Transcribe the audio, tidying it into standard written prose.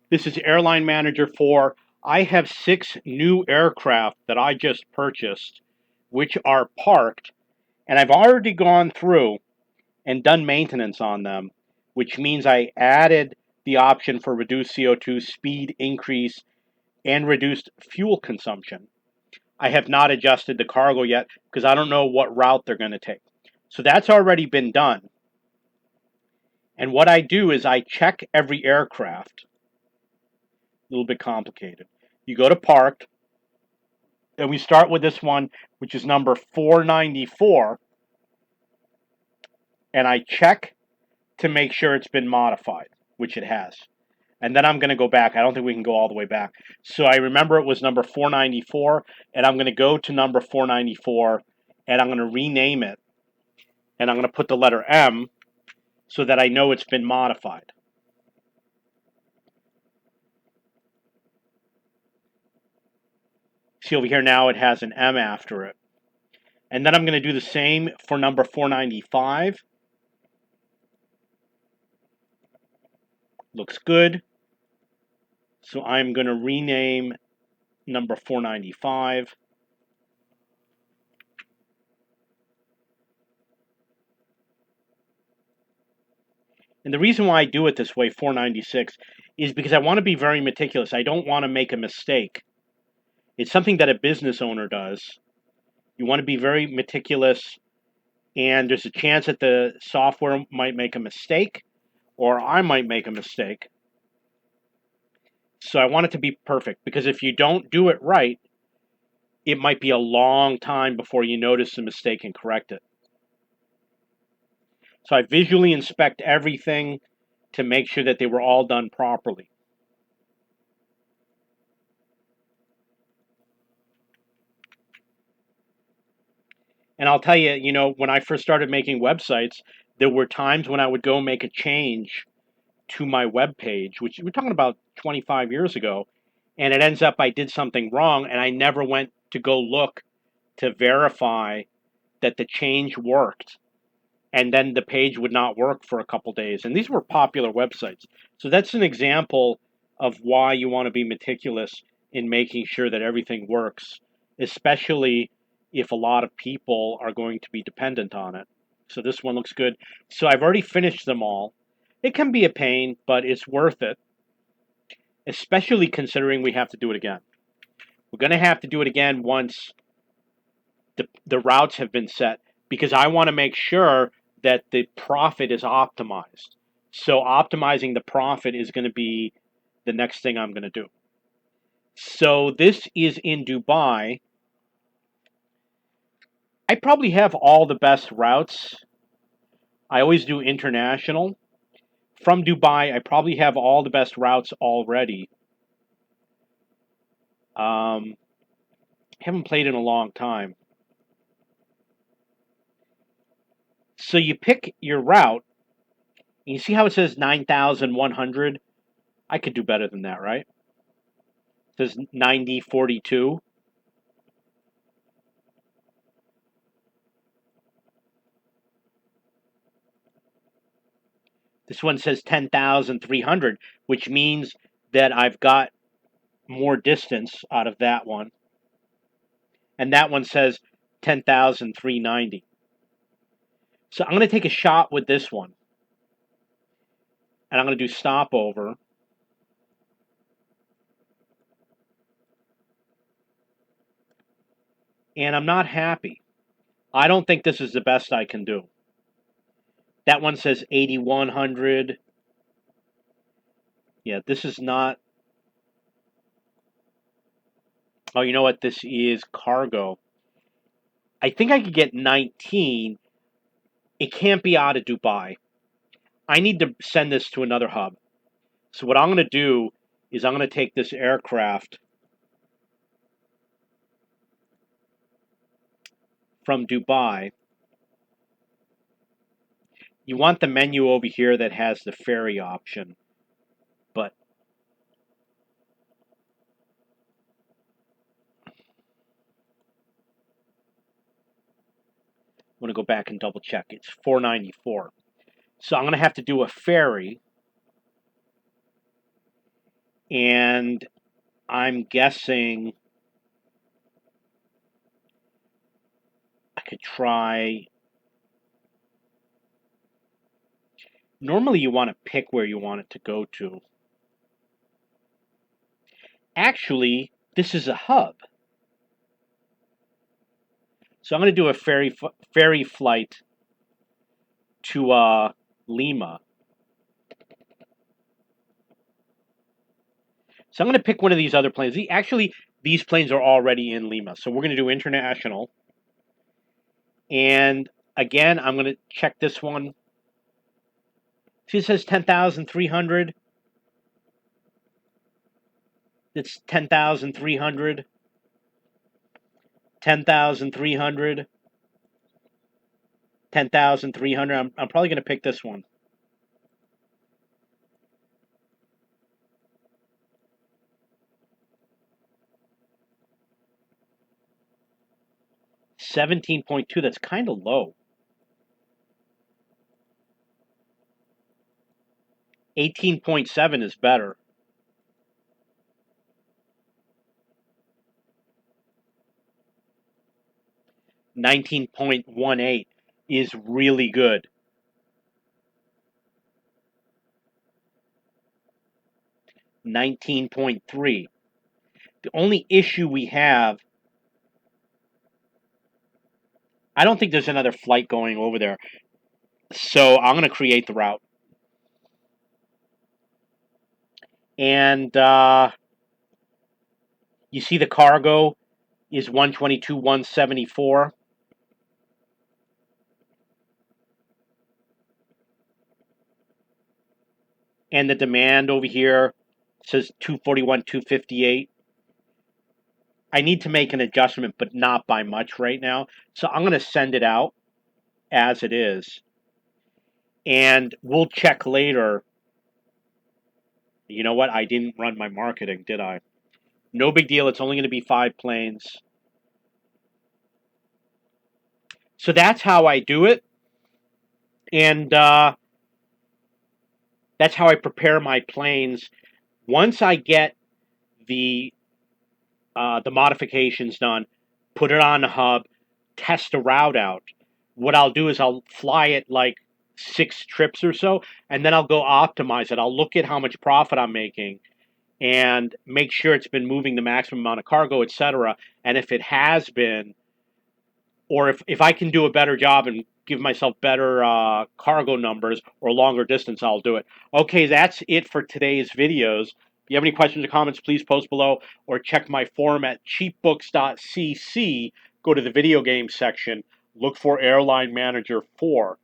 This is Airline Manager 4. I have 6 new aircraft that I just purchased, which are parked, and I've already gone through and done maintenance on them, which means I added the option for reduced CO2, speed increase, and reduced fuel consumption. I have not adjusted the cargo yet because I don't know what route they're going to take. So that's already been done. And what I do is I check every aircraft. A little bit complicated. You go to parked, and we start with this one, which is number 494, and I check to make sure it's been modified, which it has. And then I'm going to go back. I don't think we can go all the way back. So I remember it was number 494, and I'm going to go to number 494, and I'm going to rename it, and I'm going to put the letter M so that I know it's been modified. See over here now, it has an M after it. And then I'm going to do the same for number 495. Looks good. So I'm going to rename number 495. And the reason why I do it this way, 496, is because I want to be very meticulous. I don't want to make a mistake. It's something that a business owner does. You want to be very meticulous, and there's a chance that the software might make a mistake, or I might make a mistake. So I want it to be perfect, because if you don't do it right, it might be a long time before you notice the mistake and correct it. So I visually inspect everything to make sure that they were all done properly. And I'll tell you, when I first started making websites, there were times when I would go make a change to my web page, which we're talking about 25 years ago, and it ends up I did something wrong, and I never went to go look to verify that the change worked. And then the page would not work for a couple days. And these were popular websites. So that's an example of why you want to be meticulous in making sure that everything works, especially if a lot of people are going to be dependent on it. So this one looks good. So I've already finished them all. It can be a pain, but it's worth it, especially considering we have to do it again. We're going to have to do it again once the routes have been set, because I want to make sure that the profit is optimized. So optimizing the profit is going to be the next thing I'm going to do. So this is in Dubai. I probably have all the best routes. I always do international. From Dubai, I probably have all the best routes already. Haven't played in a long time. So you pick your route, and you see how it says 9,100? I could do better than that, right? It says 9042. This one says 10,300, which means that I've got more distance out of that one. And that one says 10,390. So I'm going to take a shot with this one. And I'm going to do stopover. And I'm not happy. I don't think this is the best I can do. That one says 8,100. Yeah, this is not. Oh, you know what? This is cargo. I think I could get 19. It can't be out of Dubai. I need to send this to another hub. So what I'm going to do is I'm going to take this aircraft from Dubai. You want the menu over here that has the ferry option, but I'm going to go back and double check. It's 494. So I'm going to have to do a ferry. And I'm guessing I could try. Normally, you want to pick where you want it to go to. Actually, this is a hub. So I'm going to do a ferry flight to Lima. So I'm going to pick one of these other planes. Actually, these planes are already in Lima. So we're going to do international. And again, I'm going to check this one. See, it says 10,300. It's 10,300. 10,300. 10,300. I'm probably going to pick this one. 17.2. That's kind of low. 18.7 is better. 19.18 is really good. 19.3. The only issue we have, I don't think there's another flight going over there. So I'm going to create the route. And you see the cargo is 122, 174. And the demand over here says 241, 258. I need to make an adjustment, but not by much right now. So I'm going to send it out as it is. And we'll check later. You know what? I didn't run my marketing, did I? No big deal. It's only going to be 5 planes. So that's how I do it. And that's how I prepare my planes. Once I get the modifications done, put it on the hub, test the route out. What I'll do is I'll fly it like 6 trips or so, and then I'll go optimize it. I'll look at how much profit I'm making and make sure it's been moving the maximum amount of cargo, etc. And if it has been, or if I can do a better job and give myself better cargo numbers or longer distance, I'll do it. Okay, that's it for today's videos. If you have any questions or comments, please post below or check my forum at cheapbooks.cc. Go to the video game section, look for Airline Manager 4.